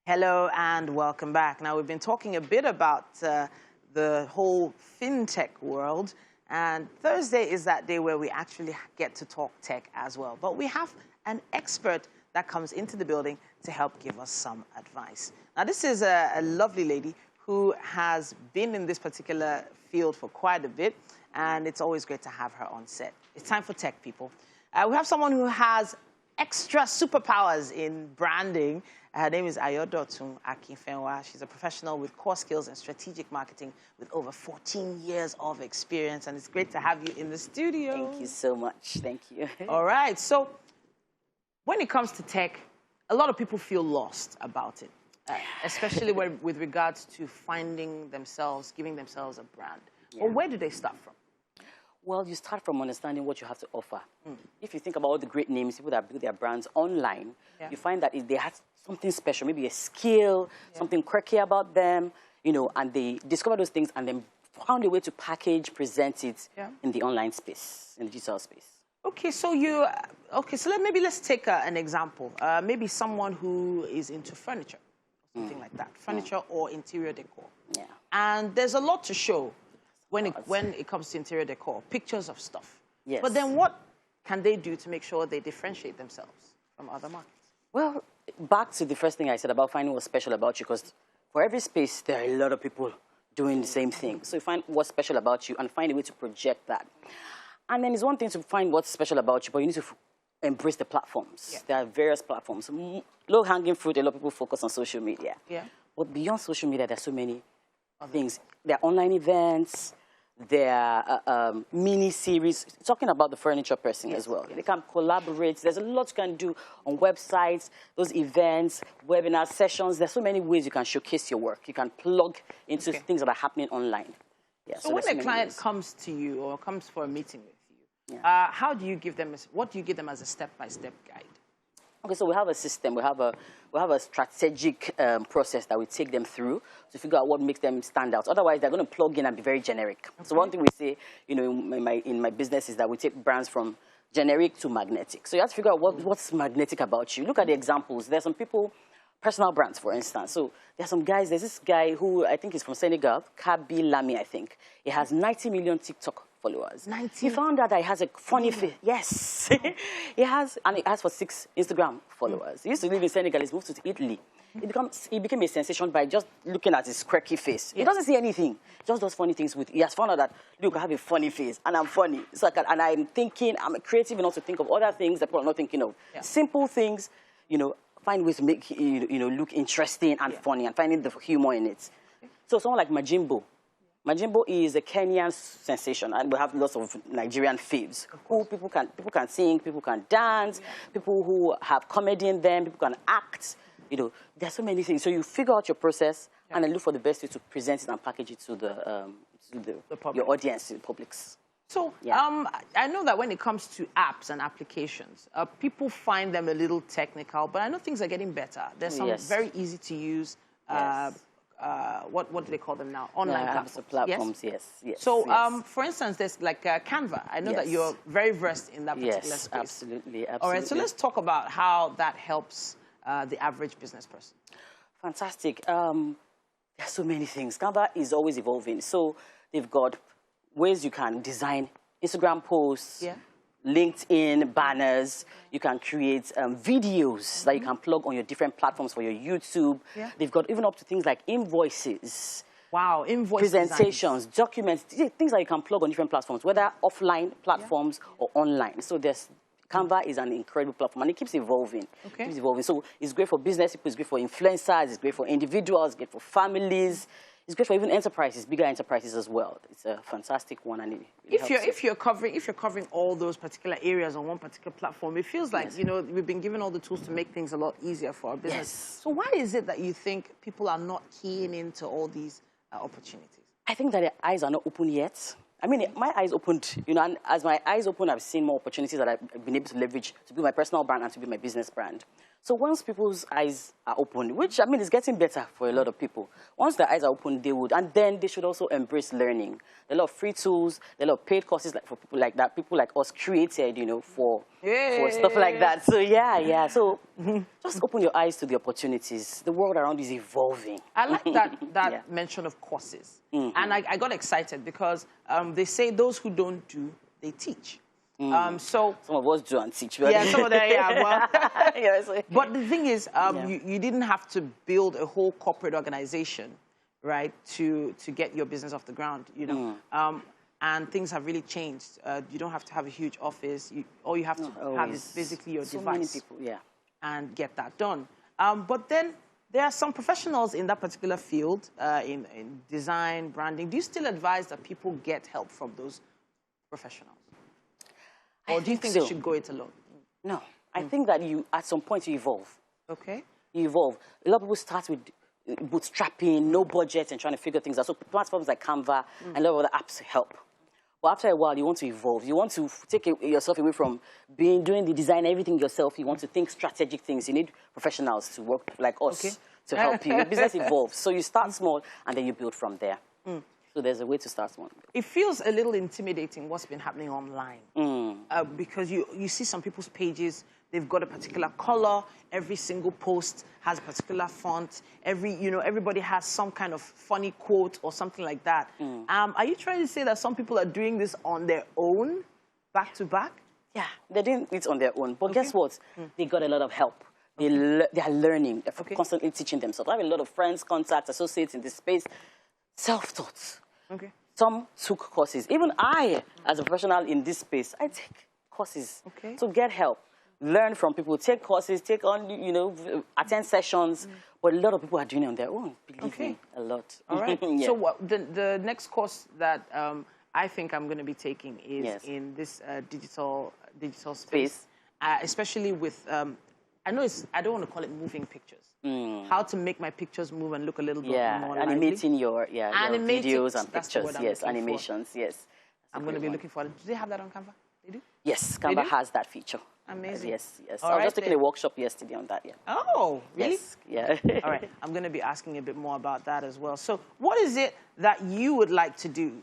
Hello and welcome back. Now, we've been talking a bit about the whole fintech world, and Thursday is that day where we actually get to talk tech as well. But we have an expert that comes into the building to help give us some advice. Now, this is a lovely lady who has been in this particular field for quite a bit, and it's always great to have her on set. It's time for tech, people. We have someone who has extra superpowers in branding. Her name is Ayodotun Akinfenwa. She's a professional with core skills and strategic marketing with over 14 years of experience. And it's great to have you in the studio. Thank you so much. Thank you. All right. So when it comes to tech, a lot of people feel lost about it, especially with regards to finding themselves, giving themselves a brand. Yeah. Well, where do they start from? Well, you start from understanding what you have to offer. If you think about all the great names, people that build their brands online, you find that if they have something special, maybe a skill, something quirky about them, you know, and they discover those things and then found a way to package, present it in the online space, in the digital space. Okay, so maybe let's take an example. Maybe someone who is into furniture, something like that, furniture or interior decor. Yeah. And there's a lot to show when it comes to interior decor, pictures of stuff. Yes. But then what can they do to make sure they differentiate themselves from other markets? Well, back to the first thing I said about finding what's special about you, because for every space, there are a lot of people doing the same thing. So you find what's special about you and find a way to project that. And then it's one thing to find what's special about you, but you need to embrace the platforms. Yeah. There are various platforms. Low-hanging fruit, a lot of people focus on social media. Yeah. But beyond social media, there are so many things. There are online events, there are mini-series, talking about the furniture person as well. They can collaborate. There's a lot you can do on websites, those events, webinar sessions. There's so many ways you can showcase your work. You can plug into things that are happening online. Yeah, so when a client comes to you or comes for a meeting with you, how do you give them, what do you give them as a step-by-step guide? Okay, so we have a system, we have a strategic process that we take them through to figure out what makes them stand out. Otherwise, they're going to plug in and be very generic. Okay. So one thing we say, you know, in my business is that we take brands from generic to magnetic. So you have to figure out what's magnetic about you. Look at the examples. There's some people, personal brands, for instance. So there's some guys, there's this guy who I think is from Senegal, Kabi Lami, I think. He has 90 million TikTok followers. 90? He found out that he has a funny face. Yes. He has for 6 Instagram followers. He used to live in Senegal. He's moved to Italy. He became a sensation by just looking at his quirky face. He doesn't see anything. Just does funny things with. He has found out that, look, I have a funny face and I'm funny. So and I'm thinking, I'm creative enough to think of other things that people are not thinking of. Yeah. Simple things, you know, find ways to make you know, look interesting and funny and finding the humor in it. So someone like Majimbo. Majimbo is a Kenyan sensation, and we have lots of Nigerian faves who people can sing, people can dance, people who have comedy in them, people can act. You know, there's so many things. So you figure out your process and then look for the best way to present it and package it to your audience, to the publics. So I know that when it comes to apps and applications, people find them a little technical, but I know things are getting better. There's some very easy to use. What do they call them now? Online platforms. Yes. So, for instance, there's like Canva. I know that you're very versed in that particular space. Absolutely. All right, so let's talk about how that helps the average business person. Fantastic. There's so many things. Canva is always evolving. So they've got ways you can design Instagram posts, LinkedIn banners. You can create videos that you can plug on your different platforms for your YouTube. They've got even up to things like invoices. Wow, invoice presentations, documents, things that you can plug on different platforms, whether offline platforms or online. So Canva is an incredible platform, and it keeps evolving. It keeps evolving. So it's great for business people, it's great for influencers, it's great for individuals, it's great for families. It's great for even enterprises, bigger enterprises as well. It's a fantastic one, and if you're covering all those particular areas on one particular platform, it feels like you know, we've been given all the tools to make things a lot easier for our business. So why is it that you think people are not keying into all these opportunities? I think that their eyes are not open yet. I mean, my eyes opened, you know, and as my eyes open, I've seen more opportunities that I've been able to leverage to build my personal brand and to build my business brand. So once people's eyes are open, which, I mean, is getting better for a lot of people. Once their eyes are open, they would. And then they should also embrace learning. There are a lot of free tools, there are a lot of paid courses like for people like that. People like us created, you know, for stuff like that. So, yeah. So just open your eyes to the opportunities. The world around is evolving. I like that mention of courses. And I got excited because they say those who don't do, they teach. So some of us do and teach. Yeah, some of them, well. Yes. But the thing is, you didn't have to build a whole corporate organization, right, to get your business off the ground, you know. And things have really changed. You don't have to have a huge office. All you have to have is basically your device. Many people, and get that done. But then there are some professionals in that particular field, in design, branding. Do you still advise that people get help from those professionals? Or do you think they should go it alone? No. I think that at some point, you evolve. Okay. You evolve. A lot of people start with bootstrapping, no budget, and trying to figure things out. So platforms like Canva and a lot of other apps help. But after a while, you want to evolve. You want to take yourself away from doing the design, everything yourself. You want to think strategic things. You need professionals to work like us to help you. Your business evolves. So you start small, and then you build from there. So there's a way to start small. It feels a little intimidating what's been happening online. Because you see some people's pages, they've got a particular color, every single post has a particular font, everybody has some kind of funny quote or something like that. Are you trying to say that some people are doing this on their own, back to back? Yeah, they're doing it on their own. But guess what? They got a lot of help. They are learning, they're constantly teaching themselves. I have a lot of friends, contacts, associates in this space, self-taught. Some took courses. Even I, as a professional in this space, I take courses to get help. Learn from people, take courses, take on, attend sessions. But a lot of people are doing it on their own. Believe me, a lot. All right. So the next course that I think I'm going to be taking is in this digital space, especially with I don't want to call it moving pictures. How to make my pictures move and look a little bit more animating lively. your videos and pictures. Yes, animations. Yes. I'm going to be looking for it. Do they have that on Canva? They do? Yes, Canva has that feature. Amazing. Yes. I was just taking a workshop yesterday on that. Yeah. Oh, really? Yes. Yeah. All right. I'm going to be asking a bit more about that as well. So, what is it that you would like to do,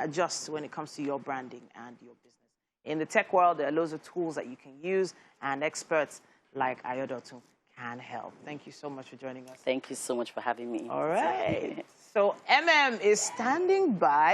adjust when it comes to your branding and your business? In the tech world, there are loads of tools that you can use, and experts like Ayodotun can help. Thank you so much for joining us. Thank you so much for having me. All right. So MM is standing by.